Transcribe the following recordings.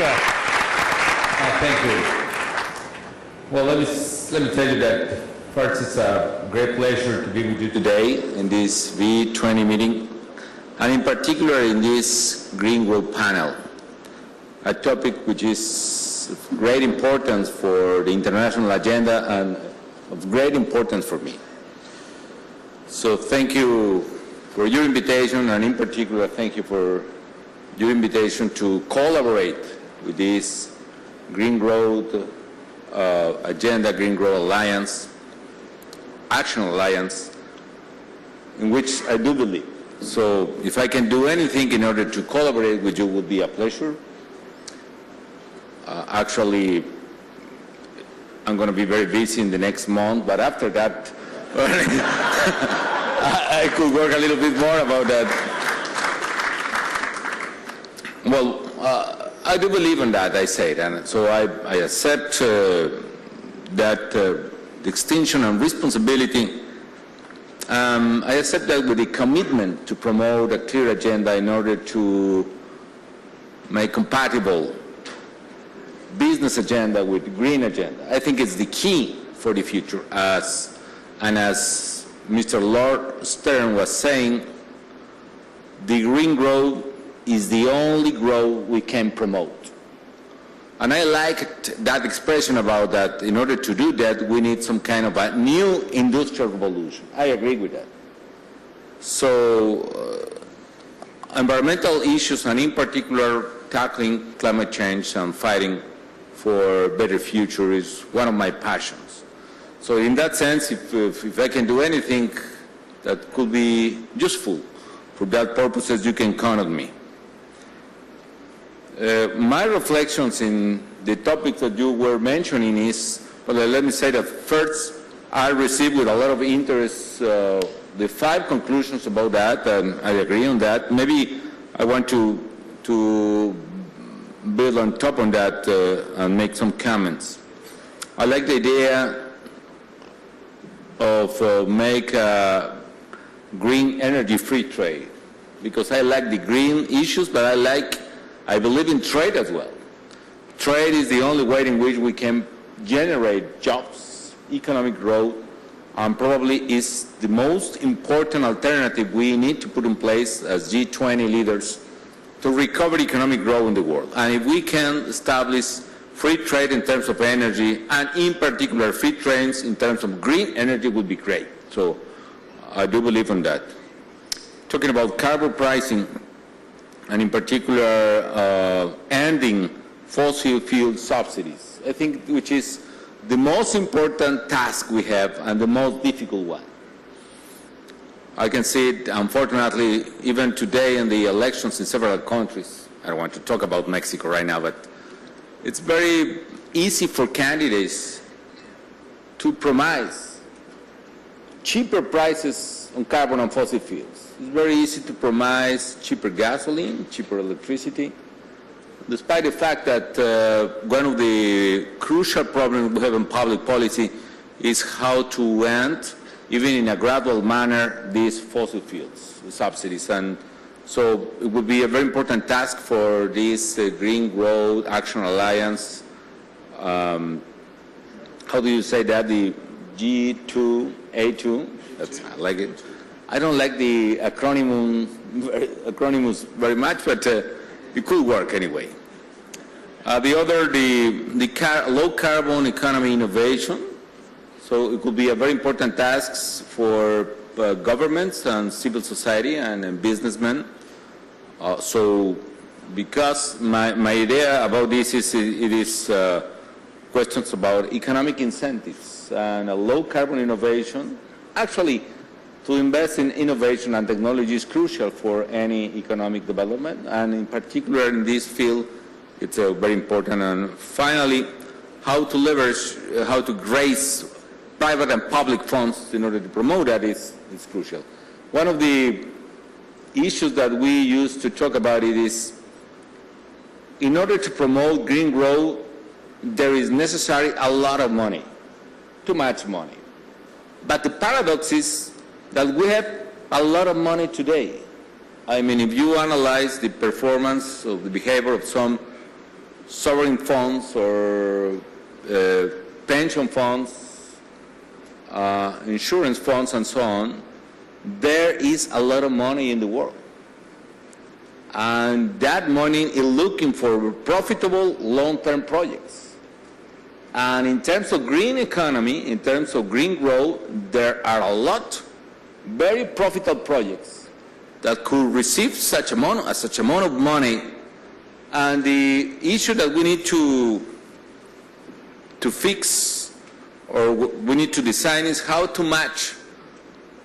Garcia. Thank you. Well, let me tell you that first, it's a great pleasure to be with you today in this V20 meeting, and in particular in this Green Growth panel, a topic which is of great importance for the international agenda and of great importance for me. So thank you for your invitation, and in particular, thank you for your invitation to collaborate with this Green Growth Agenda, Green Growth Alliance, Action Alliance, in which I do believe. So if I can do anything in order to collaborate with you, it would be a pleasure. Actually, I'm going to be very busy in the next month, but after that, I could work a little bit more about that. Well, I do believe in that, I said, and so I accept that the extension and responsibility. I accept that with the commitment to promote a clear agenda in order to make compatible business agenda with green agenda. I think it's the key for the future. As Mr. Lord Stern was saying, the green growth is the only growth we can promote. And I liked that expression about that. In order to do that, we need some kind of a new industrial revolution. I agree with that. So environmental issues, and in particular tackling climate change and fighting for a better future, is one of my passions. So in that sense, if I can do anything that could be useful for that purposes, you can count on me. My reflections in the topic that you were mentioning is, well, let me say that first, I received with a lot of interest the 5 conclusions about that, and I agree on that. Maybe I want to build on top on that and make some comments. I like the idea of make a green energy free trade, because I like the green issues, but I believe in trade as well. Trade is the only way in which we can generate jobs, economic growth, and probably is the most important alternative we need to put in place as G20 leaders to recover economic growth in the world. And if we can establish free trade in terms of energy, and in particular free trades in terms of green energy, would be great. So I do believe in that. Talking about carbon pricing, and in particular ending fossil fuel subsidies, I think, which is the most important task we have and the most difficult one. I can see it, unfortunately, even today in the elections in several countries. I don't want to talk about Mexico right now, but it's very easy for candidates to promise cheaper prices on carbon and fossil fuels. It's very easy to promise cheaper gasoline, cheaper electricity, despite the fact that one of the crucial problems we have in public policy is how to end, even in a gradual manner, these fossil fuels subsidies. And so it would be a very important task for this Green Growth Action Alliance. How do you say that? The G2A2? I like it. I don't like the acronyms very much, but it could work anyway. The other, the low carbon economy innovation. So it could be a very important task for governments and civil society and businessmen. So because my idea about this is it is questions about economic incentives and a low carbon innovation. Actually, to invest in innovation and technology is crucial for any economic development, and in particular in this field, it's very important. And finally, how to leverage, how to grace private and public funds in order to promote that is crucial. One of the issues that we used to talk about it is, in order to promote green growth, there is necessary a lot of money, too much money. But the paradox is that we have a lot of money today. I mean, if you analyze the performance of the behavior of some sovereign funds or pension funds, insurance funds, and so on, there is a lot of money in the world. And that money is looking for profitable long-term projects. And in terms of green economy, in terms of green growth, there are a lot very profitable projects that could receive such amount of money. And the issue that we need to fix, or we need to design, is how to match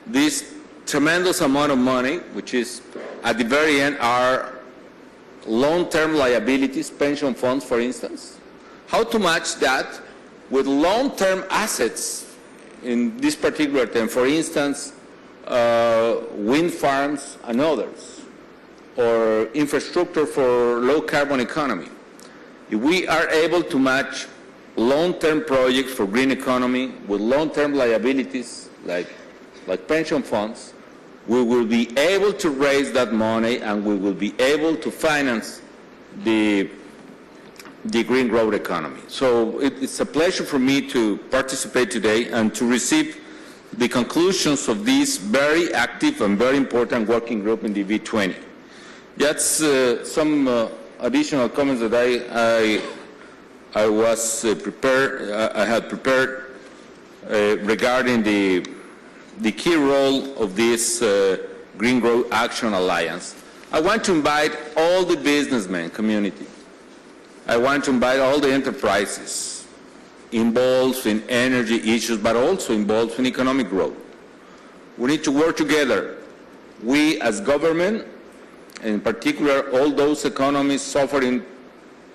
this tremendous amount of money, which is at the very end are long-term liabilities, pension funds, for instance, how to match that with long-term assets in this particular term, for instance, wind farms and others, or infrastructure for low-carbon economy. If we are able to match long-term projects for green economy with long-term liabilities like pension funds, we will be able to raise that money and we will be able to finance the green growth economy. So it's a pleasure for me to participate today and to receive the conclusions of this very active and very important working group in the V20. That's some additional comments that I had prepared regarding the key role of this Green Growth Action Alliance. I want to invite all the businessmen community. I want to invite all the enterprises involved in energy issues, but also involved in economic growth. We need to work together. We as government, and in particular all those economies suffering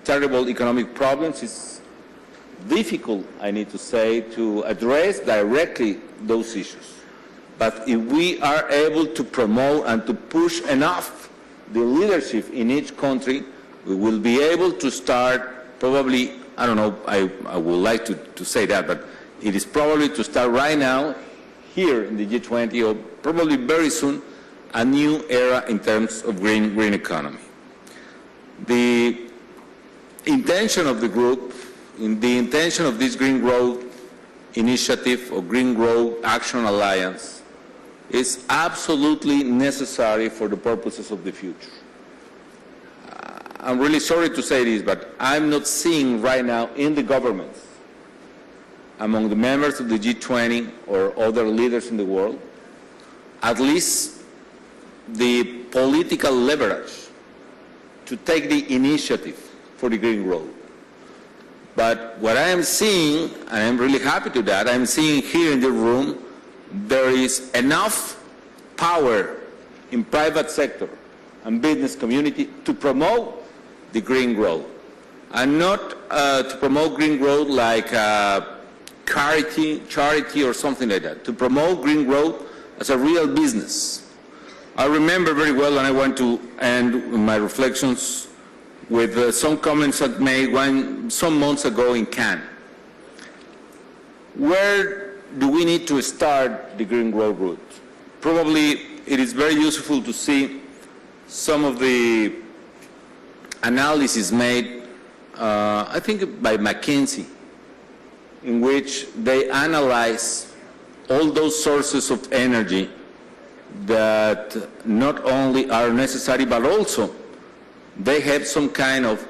terrible economic problems, it's difficult, I need to say, to address directly those issues. But if we are able to promote and to push enough the leadership in each country, we will be able to start probably, I don't know, I would like to say that, but it is probably to start right now here in the G20 or probably very soon a new era in terms of green economy. The intention of the group, the intention of this Green Growth Initiative or Green Growth Action Alliance is absolutely necessary for the purposes of the future. I'm really sorry to say this, but I'm not seeing right now in the governments, among the members of the G20 or other leaders in the world, at least the political leverage to take the initiative for the green growth. But what I am seeing, and I'm really happy to that, I'm seeing here in the room, there is enough power in private sector and business community to promote the green growth. And not to promote green growth like charity or something like that. To promote green growth as a real business. I remember very well, and I want to end my reflections with some comments I made some months ago in Cannes. Where do we need to start the green growth route? Probably it is very useful to see some of the analysis made, I think by McKinsey, in which they analyze all those sources of energy that not only are necessary, but also they have some kind of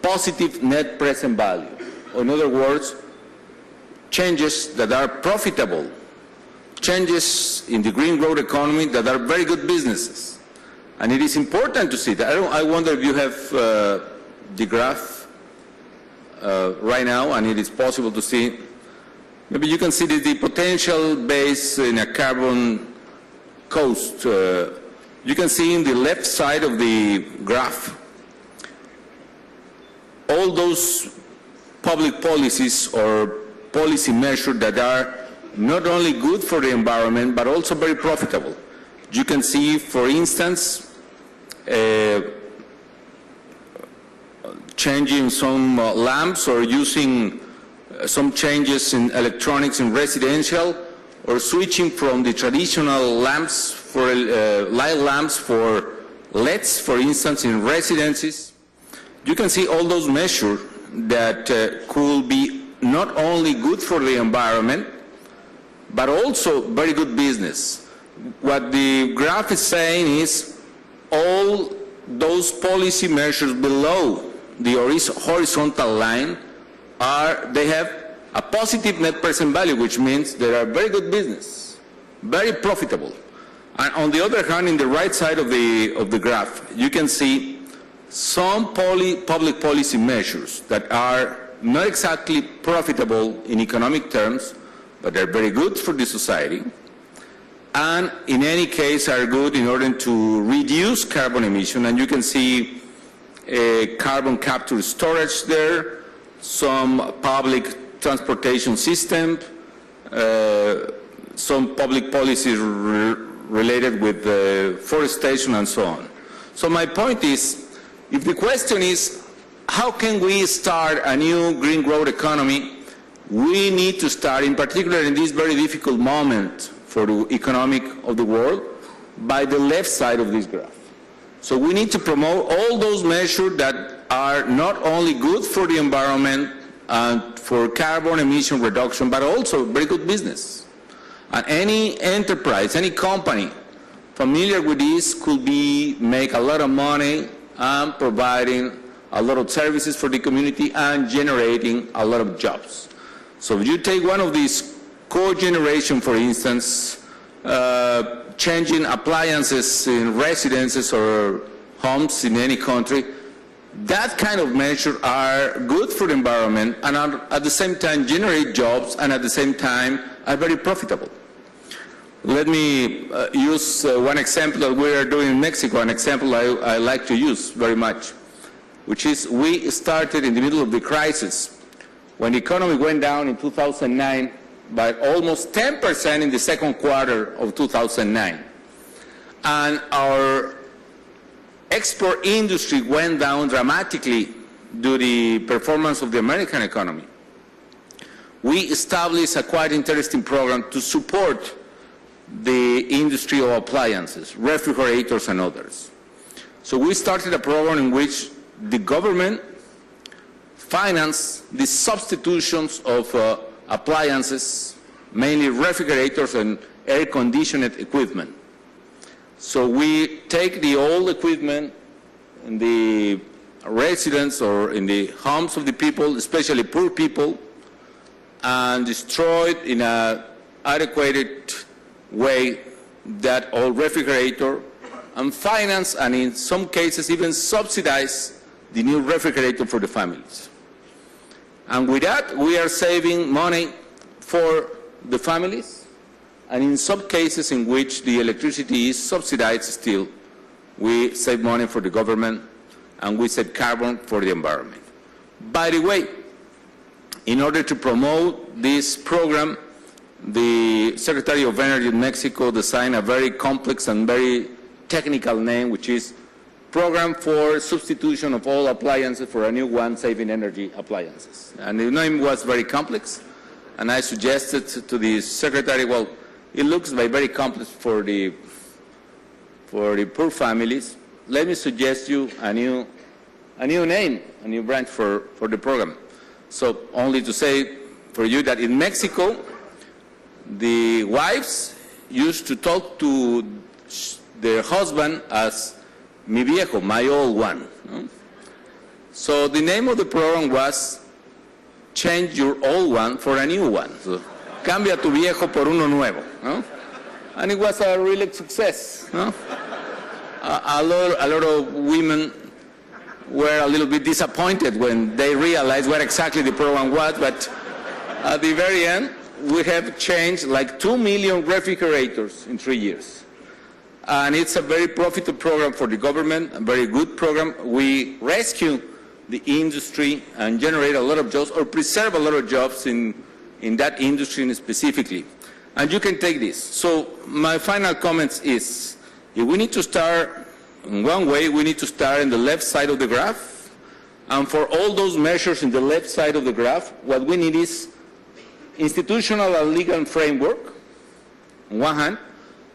positive net present value. In other words, changes that are profitable, changes in the green growth economy that are very good businesses. And it is important to see that. I wonder if you have the graph right now, and it is possible to see. Maybe you can see the potential base in a carbon cost. You can see in the left side of the graph all those public policies or policy measures that are not only good for the environment but also very profitable. You can see, for instance, changing some lamps or using some changes in electronics in residential, or switching from the traditional lamps for light lamps for LEDs, for instance, in residences. you can see all those measures that could be not only good for the environment, but also very good business. What the graph is saying is all those policy measures below the horizontal line they have a positive net present value, which means they are very good business, very profitable. And on the other hand, in the right side of the graph, you can see some public policy measures that are not exactly profitable in economic terms, but they're very good for the society, and in any case are good in order to reduce carbon emission. And you can see carbon capture storage there, some public transportation system, some public policies related with forestation and so on. So my point is, if the question is, how can we start a new green growth economy, we need to start, in particular in this very difficult moment for the economic of the world, by the left side of this graph. So we need to promote all those measures that are not only good for the environment and for carbon emission reduction, but also very good business. And any enterprise, any company familiar with this could make a lot of money and providing a lot of services for the community and generating a lot of jobs. So if you take one of these cogeneration, for instance, changing appliances in residences or homes in any country, that kind of measures are good for the environment and are, at the same time generate jobs and at the same time are very profitable. Let me use one example that we are doing in Mexico, an example I like to use very much, which is we started in the middle of the crisis when the economy went down in 2009 by almost 10% in the second quarter of 2009. And our export industry went down dramatically due to the performance of the American economy. We established a quite interesting program to support the industry of appliances, refrigerators and others. So we started a program in which the government financed the substitutions of appliances, mainly refrigerators and air-conditioned equipment. So we take the old equipment in the residence or in the homes of the people, especially poor people, and destroy it in an adequate way that old refrigerator, and finance and in some cases even subsidize the new refrigerator for the families. And with that we are saving money for the families, and in some cases in which the electricity is subsidized still, we save money for the government and we save carbon for the environment. By the way, in order to promote this program, the Secretary of Energy in Mexico designed a very complex and very technical name, which is Program for Substitution of All Appliances for a New One, Saving Energy Appliances. And the name was very complex, and I suggested to the Secretary, well, it looks very complex for the poor families. Let me suggest you a new name, a new branch for the program. So only to say for you that in Mexico, the wives used to talk to their husband as mi viejo, my old one. No? So the name of the program was Change Your Old One for a New One. So, cambia tu viejo por uno nuevo. No? And it was a real success. No? A lot of women were a little bit disappointed when they realized what exactly the program was, but at the very end, we have changed like 2 million refrigerators in 3 years. And it's a very profitable program for the government, a very good program. We rescue the industry and generate a lot of jobs, or preserve a lot of jobs in that industry specifically. And you can take this. So my final comments is, if we need to start in one way, we need to start in the left side of the graph. And for all those measures in the left side of the graph, what we need is institutional and legal framework, on one hand,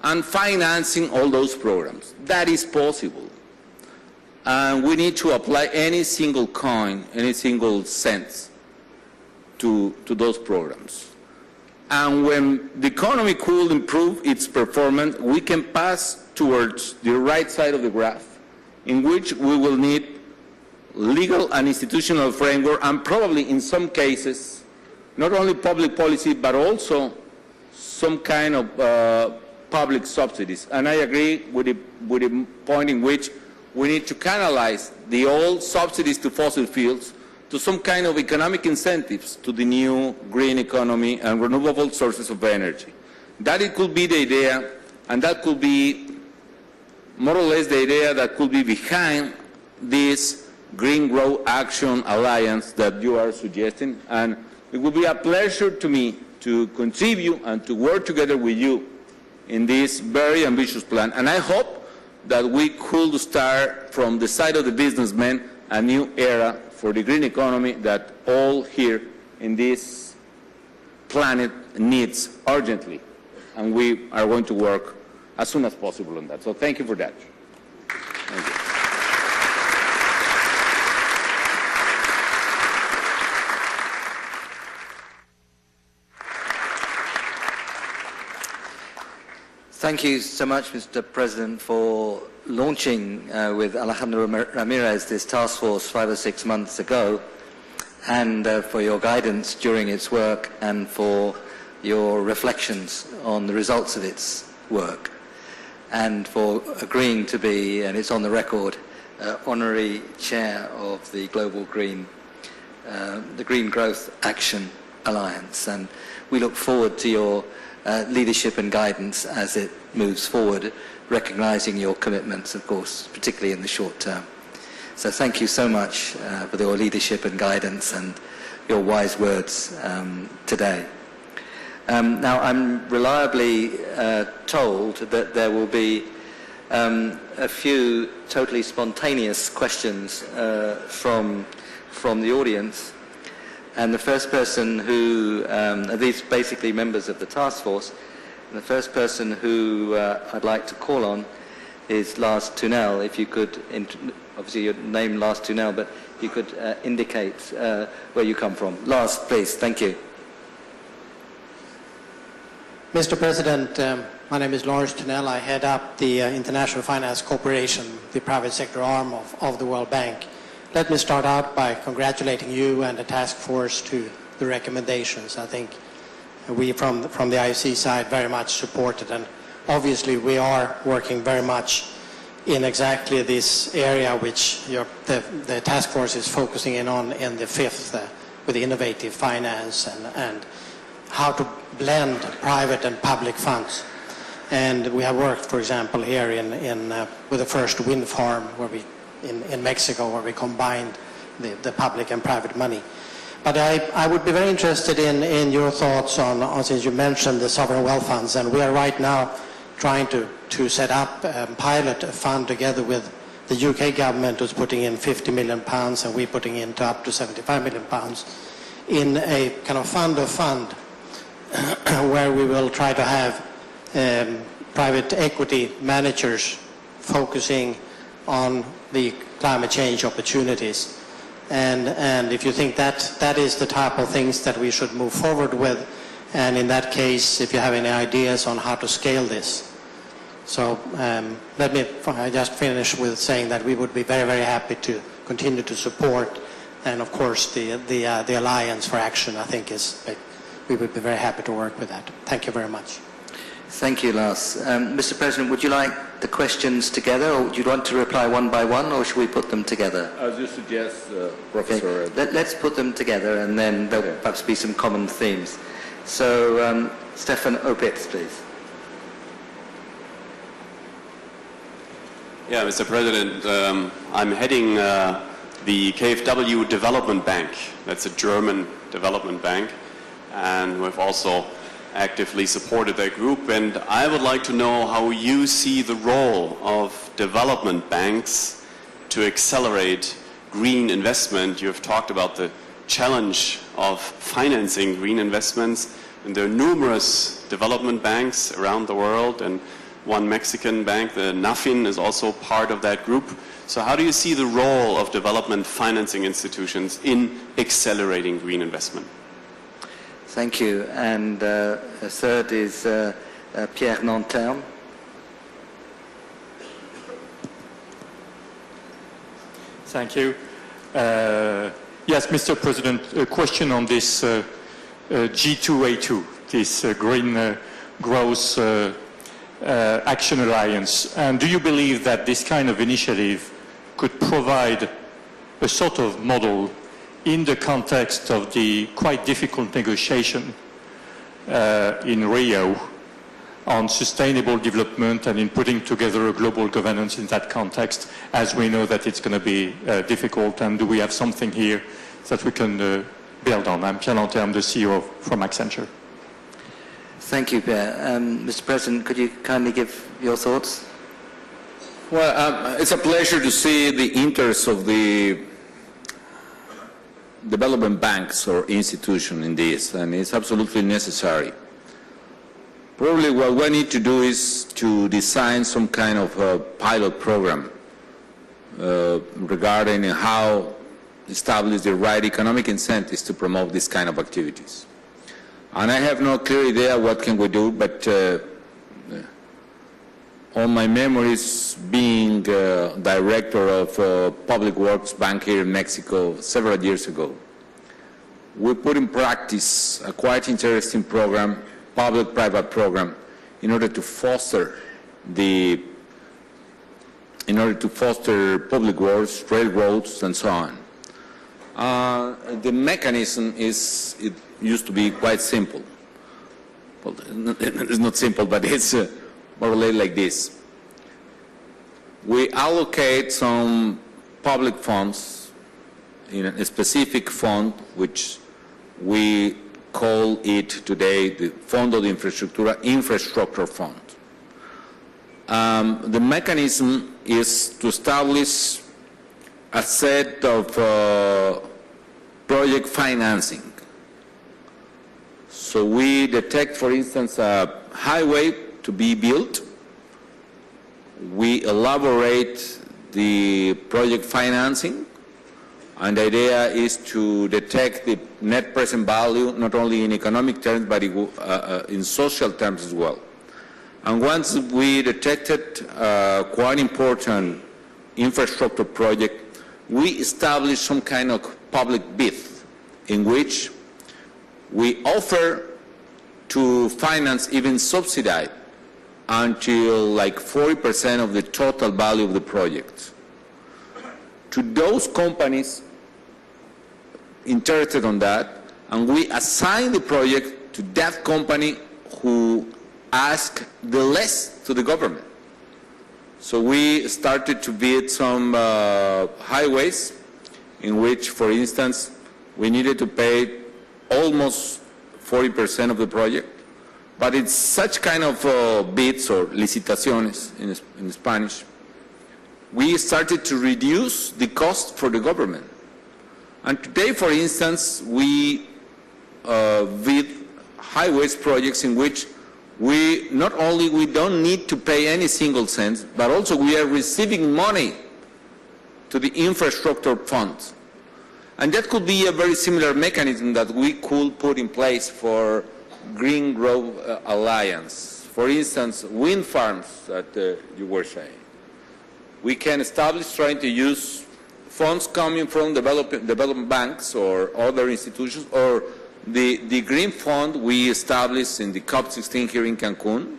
and financing all those programs. That is possible. and we need to apply any single coin, any single cent to those programs. And when the economy could improve its performance, we can pass towards the right side of the graph, in which we will need legal and institutional framework, and probably in some cases, not only public policy, but also some kind of public subsidies. And I agree with the point in which we need to canalize the old subsidies to fossil fuels to some kind of economic incentives to the new green economy and renewable sources of energy. That it could be the idea, and that could be more or less the idea that could be behind this Green Growth Action Alliance that you are suggesting. And it would be a pleasure to me to contribute and to work together with you in this very ambitious plan. And I hope that we could start from the side of the businessmen a new era for the green economy that all here in this planet needs urgently. And we are going to work as soon as possible on that. So thank you for that. Thank you. Thank you so much, Mr. President, for launching with Alejandro Ramirez this task force 5 or 6 months ago, and for your guidance during its work and for your reflections on the results of its work, and for agreeing to be, and it's on the record, honorary chair of the Global Green, the Green Growth Action Alliance. And we look forward to your leadership and guidance as it moves forward, recognizing your commitments, of course, particularly in the short term. So thank you so much for your leadership and guidance and your wise words today. Now, I'm reliably told that there will be a few totally spontaneous questions from the audience. And the first person who, these basically members of the task force, and the first person who I'd like to call on is Lars Thunell. If you could, obviously your name Lars Thunell, but if you could indicate where you come from. Lars, please, thank you. Mr. President, my name is Lars Thunell. I head up the International Finance Corporation, the private sector arm of the World Bank. Let me start out by congratulating you and the task force to the recommendations. I think we from the IFC side very much support it, and obviously we are working very much in exactly this area which the task force is focusing in on in the fifth with the innovative finance and how to blend private and public funds. And we have worked, for example, here with the first wind farm where in Mexico, where we combined the public and private money. But I would be very interested in your thoughts on, since you mentioned the sovereign wealth funds, and we are right now trying to set up pilot a fund together with the UK government, who's putting in £50 million, and we're putting in up to £75 million in a kind of fund of fund where we will try to have private equity managers focusing on the climate change opportunities. And if you think that is the type of things that we should move forward with, and in that case, if you have any ideas on how to scale this. So let me just finish with saying that we would be very, very happy to continue to support, and of course the Alliance for Action, I think, we would be very happy to work with that. Thank you very much. Thank you, Lars. Mr. President, would you like the questions together, or would you want to reply one by one, or should we put them together? As you suggest, Professor. Okay. Let's put them together, and then there'll perhaps be some common themes. So, Stefan Opitz, please. Yeah, Mr. President, I'm heading the KfW Development Bank. That's a German development bank, and we've also actively supported that group, and I would like to know how you see the role of development banks to accelerate green investment. You have talked about the challenge of financing green investments, and there are numerous development banks around the world, and one Mexican bank, the NAFIN, is also part of that group. So how do you see the role of development financing institutions in accelerating green investment? Thank you. And third is Pierre Nanterme. Thank you. Yes, Mr. President, a question on this G2A2, this Green Growth Action Alliance. And do you believe that this kind of initiative could provide a sort of model in the context of the quite difficult negotiation in Rio on sustainable development and in putting together a global governance in that context, as we know that it's going to be difficult, and do we have something here that we can build on? I'm Pierre Lanterme, the CEO from Accenture. Thank you, Pierre. Mr. President, could you kindly give your thoughts? Well, it's a pleasure to see the interest of the development banks or institution in this, and it's absolutely necessary. Probably what we need to do is to design some kind of a pilot program regarding how to establish the right economic incentives to promote this kind of activities. And I have no clear idea what can we do, but on my memories, being director of Public Works Bank here in Mexico several years ago, we put in practice a quite interesting program, public-private program, in order to foster public works, railroads, and so on. The mechanism it used to be quite simple. Well, it's not simple, but it's more or less like this. We allocate some public funds in a specific fund, which we call it today the Fondo de Infrastructure Fund. The mechanism is to establish a set of project financing. So we detect, for instance, a highway to be built. We elaborate the project financing, and the idea is to detect the net present value, not only in economic terms, but in social terms as well. And once we detected quite important infrastructure project, we establish some kind of public bid in which we offer to finance, even subsidize, until like 40% of the total value of the project. To those companies interested on that, and we assign the project to that company who ask the less to the government. So we started to build some highways in which, for instance, we needed to pay almost 40% of the project, but it's such kind of bids or licitaciones in Spanish. We started to reduce the cost for the government. And today, for instance, we bid highways projects in which we don't need to pay any single cent, but also we are receiving money to the infrastructure funds. And that could be a very similar mechanism that we could put in place for Green Growth Alliance. For instance, wind farms that you were saying. We can establish trying to use funds coming from development banks or other institutions, or the Green Fund we established in the COP16 here in Cancun.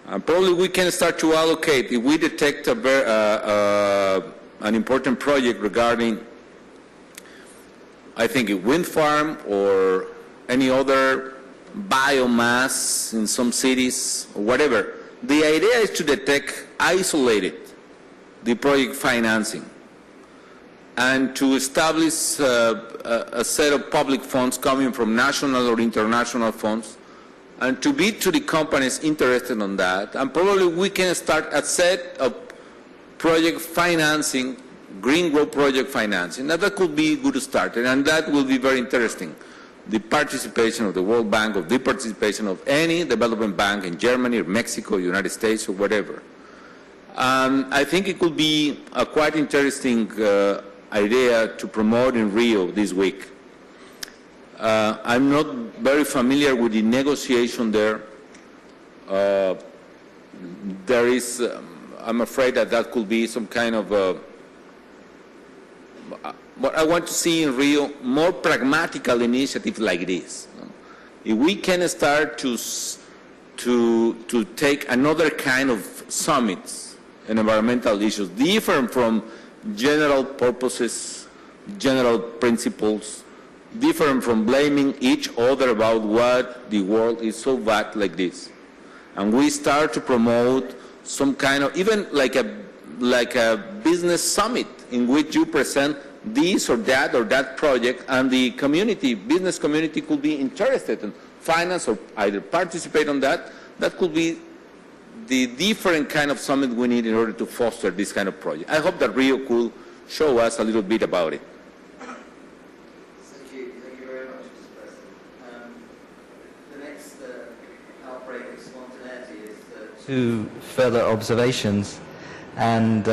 Probably we can start to allocate, if we detect an important project regarding, I think, a wind farm or any other biomass in some cities or whatever. The idea is to detect isolated the project financing and to establish a set of public funds coming from national or international funds, and to bid to the companies interested on that. And probably we can start a set of project financing, green growth project financing. Now that could be a good start, and that will be very interesting. the participation of the World Bank, of the participation of any development bank in Germany or Mexico, United States or whatever. I think it could be a quite interesting idea to promote in Rio this week. I'm not very familiar with the negotiation there. There is, I'm afraid that could be some kind of what I want to see in Rio, more pragmatical initiatives like this. If we can start to take another kind of summits and environmental issues, different from general purposes, general principles, different from blaming each other about what the world is so bad like this. And we start to promote some kind of, even like a business summit in which you present this or that project, and the community, business community could be interested in finance or either participate on that. That could be the different kind of summit we need in order to foster this kind of project. I hope that Rio could show us a little bit about it. Thank you very much, Mr. President. The next outbreak of spontaneity is two further observations. And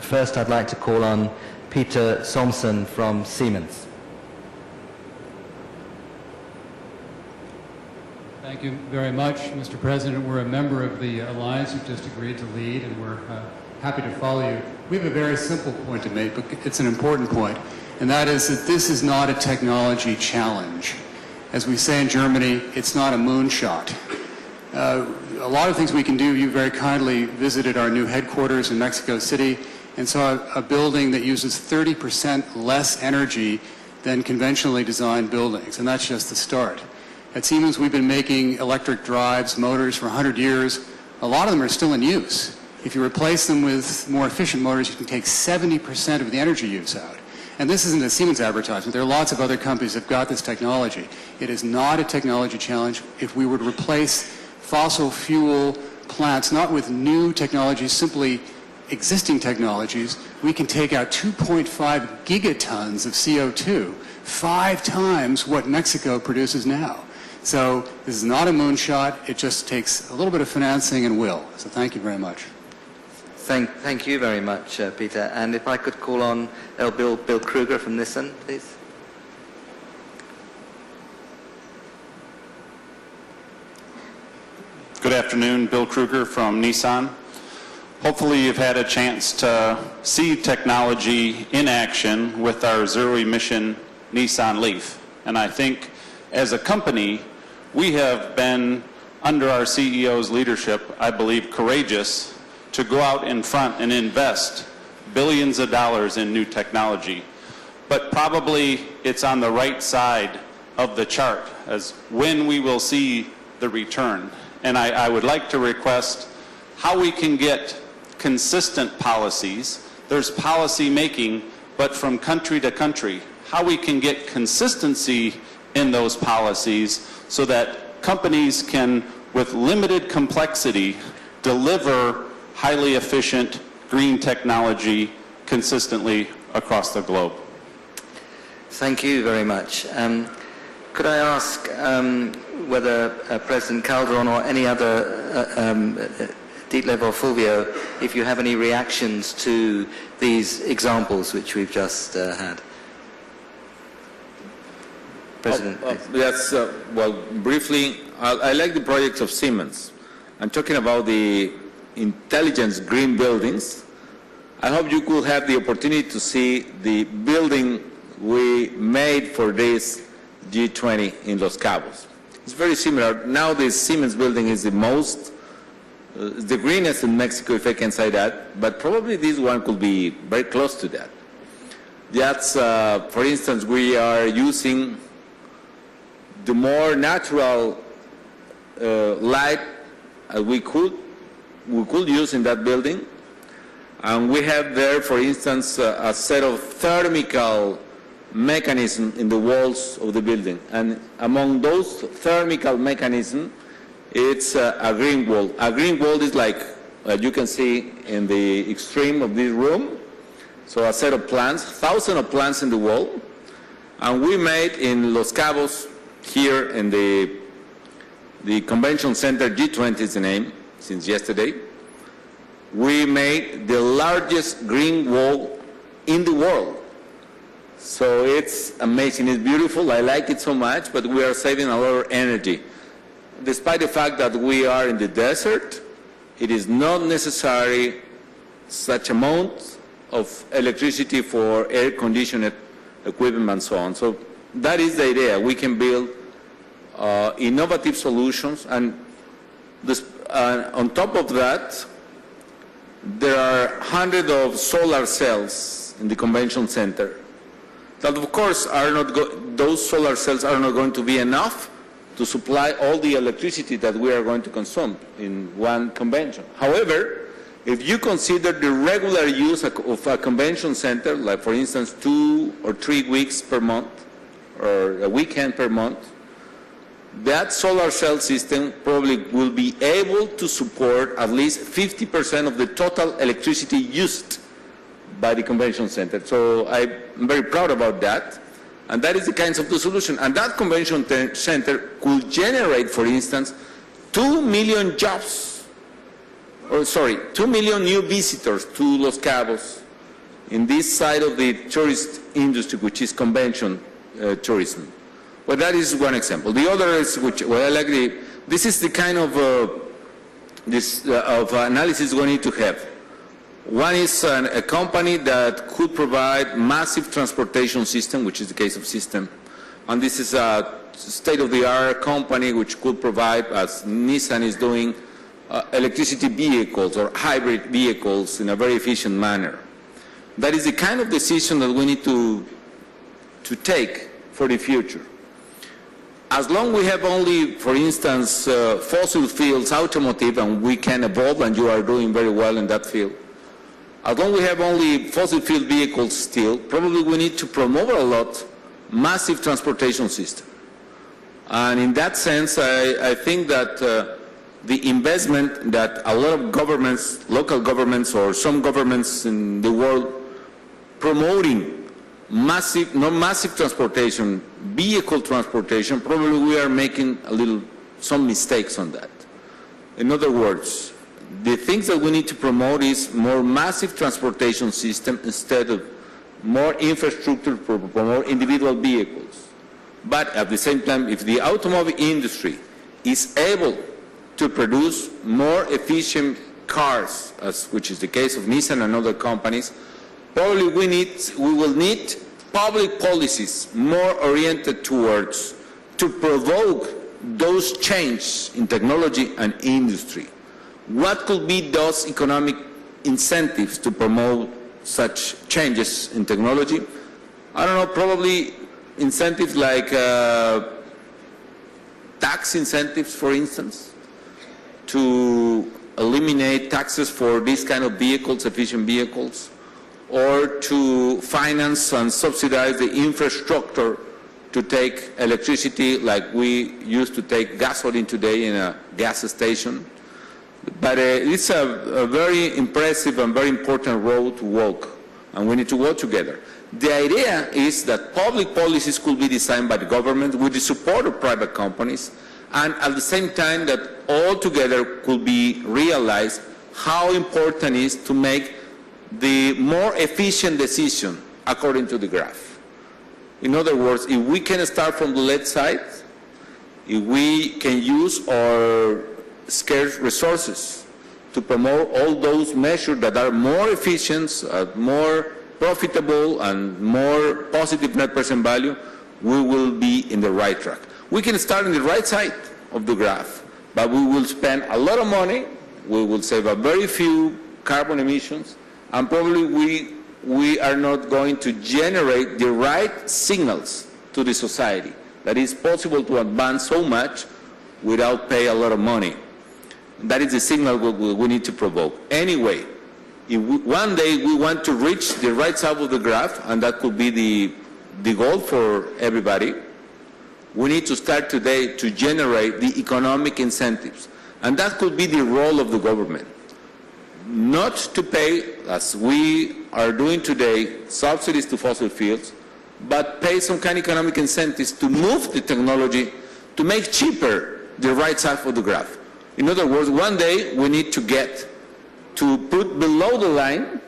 first I'd like to call on Peter Somsen from Siemens. Thank you very much, Mr. President. We're a member of the alliance you've just agreed to lead, and we're happy to follow you. We have a very simple point to make, but it's an important point, and that is that this is not a technology challenge. As we say in Germany, it's not a moonshot. A lot of things we can do. You very kindly visited our new headquarters in Mexico City and saw a building that uses 30% less energy than conventionally designed buildings, and that's just the start. At Siemens, we've been making electric drives, motors for 100 years. A lot of them are still in use. If you replace them with more efficient motors, you can take 70% of the energy use out. And this isn't a Siemens advertisement. There are lots of other companies that have got this technology. It is not a technology challenge. If we were to replace fossil fuel plants, not with new technologies, simply existing technologies, we can take out 2.5 gigatons of CO2, 5 times what Mexico produces now. So this is not a moonshot. It just takes a little bit of financing and will. So thank you very much. Thank you very much, Peter. And if I could call on Bill Kruger from Nissan, please. Good afternoon, Bill Kruger from Nissan. Hopefully you've had a chance to see technology in action with our zero-emission Nissan Leaf. And I think as a company, we have been, under our CEO's leadership, I believe, courageous to go out in front and invest billions of dollars in new technology. But probably it's on the right side of the chart as when we will see the return. And I would like to request how we can get consistent policies. There's policy making, but from country to country, how we can get consistency in those policies so that companies can, with limited complexity, deliver highly efficient green technology consistently across the globe. Thank you very much. Could I ask whether President Calderón or any other Ditlev or Fulvio, if you have any reactions to these examples which we've just had? President. Yes, well, briefly, I like the projects of Siemens. I'm talking about the intelligence green buildings. I hope you could have the opportunity to see the building we made for this G20 in Los Cabos. It's very similar. Now the Siemens building is the greenest in Mexico, if I can say that, but probably this one could be very close to that. That's, for instance, we are using the more natural light we could use in that building. And we have there, for instance, a set of thermal mechanisms in the walls of the building. And among those thermal mechanisms, it's a green wall. A green wall is like, you can see in the extreme of this room. So a set of plants, thousands of plants in the wall. And we made in Los Cabos here in the Convention Center, G20 is the name, since yesterday. We made the largest green wall in the world. So it's amazing, it's beautiful, I like it so much, but we are saving a lot of energy. Despite the fact that we are in the desert, it is not necessary such amount of electricity for air-conditioned equipment and so on. So that is the idea. We can build innovative solutions, and on top of that, there are hundreds of solar cells in the convention center that, of course, are not those solar cells are not going to be enough to supply all the electricity that we are going to consume in one convention. However, if you consider the regular use of a convention center, like for instance 2 or 3 weeks per month, or a weekend per month, that solar cell system probably will be able to support at least 50% of the total electricity used by the convention center. So I'm very proud about that. And that is the kinds of the solution. And that convention center could generate, for instance, 2 million jobs, 2 million new visitors to Los Cabos in this side of the tourist industry, which is convention tourism. Well, that is one example. The other is, this is the kind of analysis we need to have. One is a company that could provide massive transportation system, which is the case of System. And this is a state-of-the-art company which could provide, as Nissan is doing, electricity vehicles or hybrid vehicles in a very efficient manner. That is the kind of decision that we need to take for the future. As long as we have only, for instance, fossil fuels, automotive, and we can evolve, and you are doing very well in that field. As long as we have only fossil fuel vehicles still, probably we need to promote a lot massive transportation system. And in that sense, I think that the investment that a lot of governments, local governments or some governments in the world promoting massive, not massive transportation, vehicle transportation, probably we are making some mistakes on that. In other words, the things that we need to promote is more massive transportation system instead of more infrastructure for more individual vehicles. But at the same time, if the automobile industry is able to produce more efficient cars, which is the case of Nissan and other companies, probably we will need public policies more oriented towards to provoke those changes in technology and industry. What could be those economic incentives to promote such changes in technology? I don't know, probably incentives like tax incentives, for instance, to eliminate taxes for these kind of vehicles, efficient vehicles, or to finance and subsidize the infrastructure to take electricity like we used to take gasoline today in a gas station. But it's a very impressive and very important road to walk, and we need to work together. The idea is that public policies could be designed by the government with the support of private companies, and at the same time that all together could be realized how important it is to make the more efficient decision according to the graph. In other words, if we can start from the left side, if we can use our scarce resources to promote all those measures that are more efficient, more profitable, and more positive net present value, we will be in the right track. We can start on the right side of the graph, but we will spend a lot of money, we will save a very few carbon emissions, and probably we are not going to generate the right signals to the society that it's possible to advance so much without paying a lot of money. That is the signal we need to provoke. Anyway, if one day we want to reach the right side of the graph, and that could be the goal for everybody, we need to start today to generate the economic incentives. And that could be the role of the government. Not to pay, as we are doing today, subsidies to fossil fuels, but pay some kind of economic incentives to move the technology to make cheaper the right side of the graph. In other words, one day we need to get to put below the line,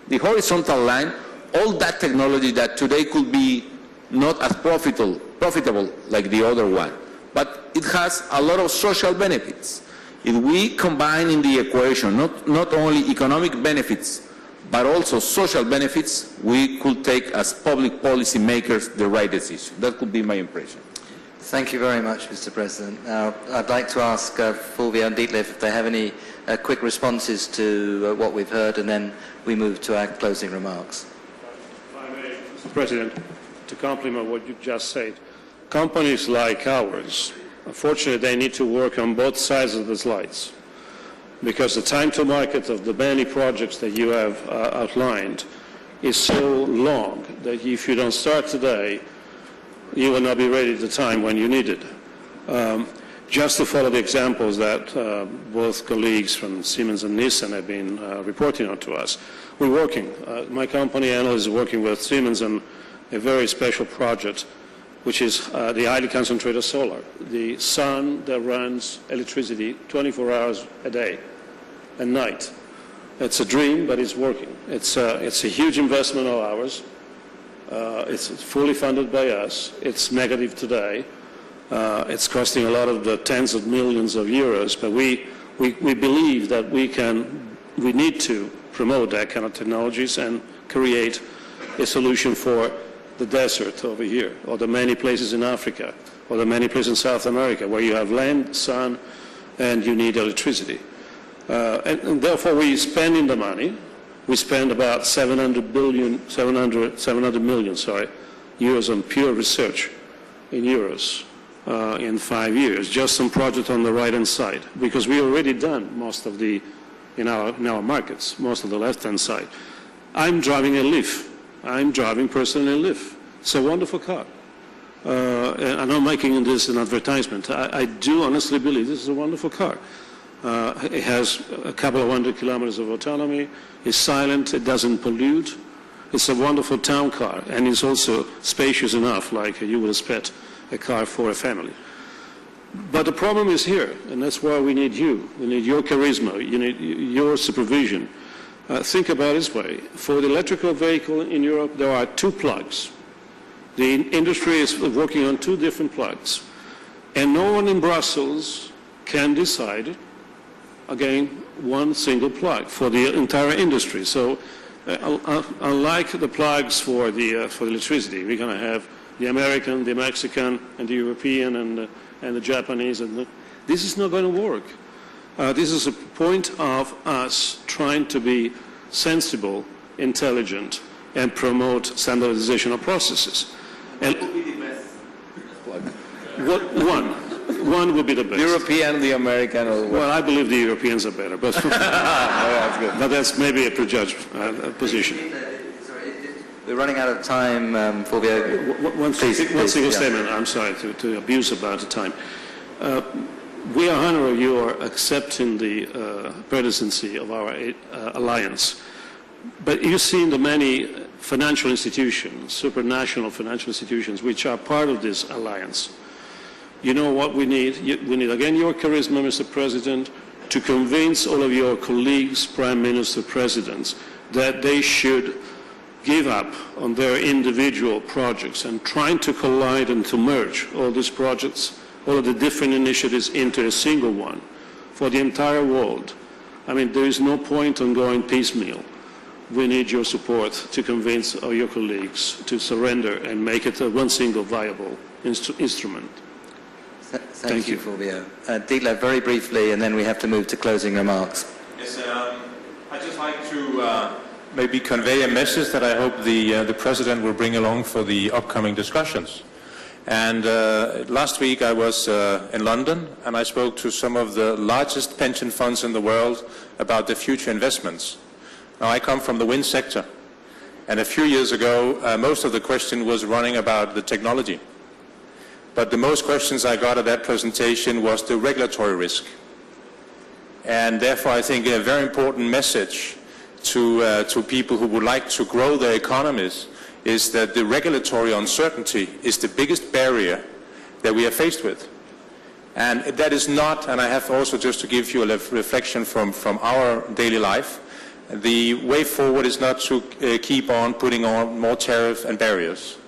the horizontal line, all that technology that today could be not as profitable like the other one. But it has a lot of social benefits. If we combine in the equation not only economic benefits, but also social benefits, we could take as public policy makers the right decision. That could be my impression. Thank you very much, Mr. President. Now, I'd like to ask Fulvio and Detlef if they have any quick responses to what we've heard, and then we move to our closing remarks. If I may, Mr. President, to complement what you just said, companies like ours, unfortunately, they need to work on both sides of the slides, because the time to market of the many projects that you have outlined is so long that if you don't start today, you will not be ready at the time when you need it. Just to follow the examples that both colleagues from Siemens and Nissan have been reporting on to us, we're working. My company, Enel, is working with Siemens on a very special project, which is the highly concentrated solar, the sun that runs electricity 24 hours a day and night. It's a dream, but it's working. It's a huge investment of ours. It's fully funded by us. It's negative today. It's costing a lot of the tens of millions of euros, but we believe that we need to promote that kind of technologies and create a solution for the desert over here, or the many places in Africa, or the many places in South America where you have land, sun, and you need electricity. And therefore we spending the money. We spend about 700 million euros on pure research in euros in 5 years, just some project on the right-hand side, because we already done most of the, in our markets, most of the left-hand side. I'm driving a Leaf. I'm driving personally a Leaf. It's a wonderful car. And I'm not making this an advertisement. I do honestly believe this is a wonderful car. It has a couple of 100 kilometers of autonomy. It's silent. It doesn't pollute. It's a wonderful town car, and it's also spacious enough, like you would expect a car for a family. But the problem is here, and that's why we need you. We need your charisma. You need your supervision. Think about it this way. For the electrical vehicle in Europe, there are 2 plugs. The industry is working on 2 different plugs. And no one in Brussels can decide, again, one single plug for the entire industry. So unlike the plugs for the electricity, we're going to have the American, the Mexican, and the European, and the Japanese. And this is not going to work. This is a point of us trying to be sensible, intelligent, and promote standardization of processes. And What would be the best plug? One would be the best. European, the American, or what? Well, I believe the Europeans are better, but, That's good. but that's maybe a prejudged position. Sorry, we're running out of time, Fulvio. One single yeah. statement, I'm sorry to abuse about the time. We are honored you are accepting the presidency of our alliance. But you've seen the many financial institutions, supranational financial institutions, which are part of this alliance. You know what we need? We need, again, your charisma, Mr. President, to convince all of your colleagues, prime minister, presidents, that they should give up on their individual projects and trying to collide and to merge all these projects, all of the different initiatives into a single one for the entire world. I mean, there is no point on going piecemeal. We need your support to convince all your colleagues to surrender and make it one single viable instrument. Thank you, Fulvio. Detlef, very briefly, and then we have to move to closing remarks. Yes, I'd just like to maybe convey a message that I hope the President will bring along for the upcoming discussions. And last week I was in London, and I spoke to some of the largest pension funds in the world about the future investments. Now, I come from the wind sector, and a few years ago, most of the question was running about the technology. But the most questions I got at that presentation was the regulatory risk. And therefore, I think a very important message to people who would like to grow their economies is that the regulatory uncertainty is the biggest barrier that we are faced with. And that is not, and I have also just to give you a reflection from our daily life, the way forward is not to keep on putting on more tariffs and barriers.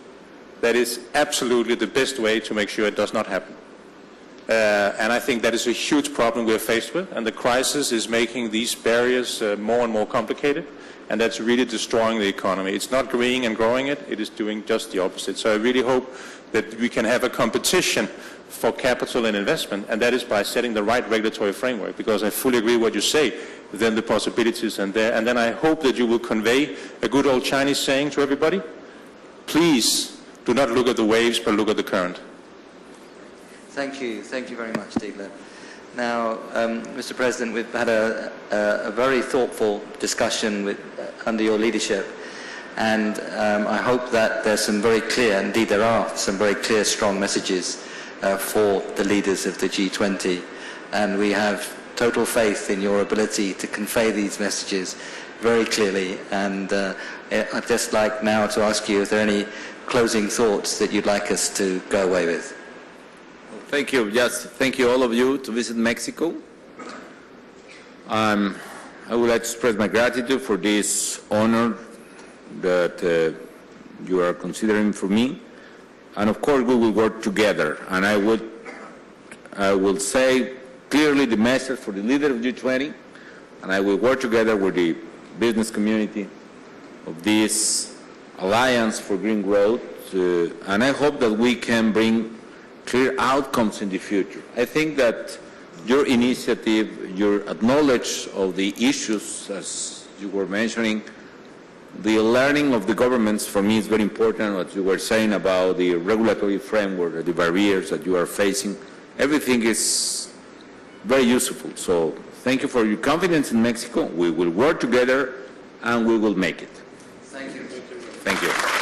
That is absolutely the best way to make sure it does not happen. And I think that is a huge problem we are faced with, and the crisis is making these barriers more and more complicated, and that's really destroying the economy. It's not greening and growing it, it is doing just the opposite. So I really hope that we can have a competition for capital and investment, and that is by setting the right regulatory framework, because I fully agree what you say, then the possibilities are there. And then I hope that you will convey a good old Chinese saying to everybody: please do not look at the waves, but look at the current. Thank you very much, Dietler. Now, Mr. President, we've had a very thoughtful discussion under your leadership, and I hope that there's some very clear, indeed there are some very clear, strong messages for the leaders of the G20, and we have total faith in your ability to convey these messages very clearly. And I'd just like now to ask you if there are any closing thoughts that you'd like us to go away with. Thank you. Yes, thank you all of you to visit Mexico. I would like to express my gratitude for this honor that you are considering for me. And of course we will work together. And I will say clearly the message for the leader of G20, and I will work together with the business community of this Alliance for Green Growth, and I hope that we can bring clear outcomes in the future. I think that your initiative, your acknowledge of the issues, as you were mentioning, the learning of the governments for me is very important, what you were saying about the regulatory framework, the barriers that you are facing. Everything is very useful. So thank you for your confidence in Mexico. We will work together and we will make it. Thank you. Thank you.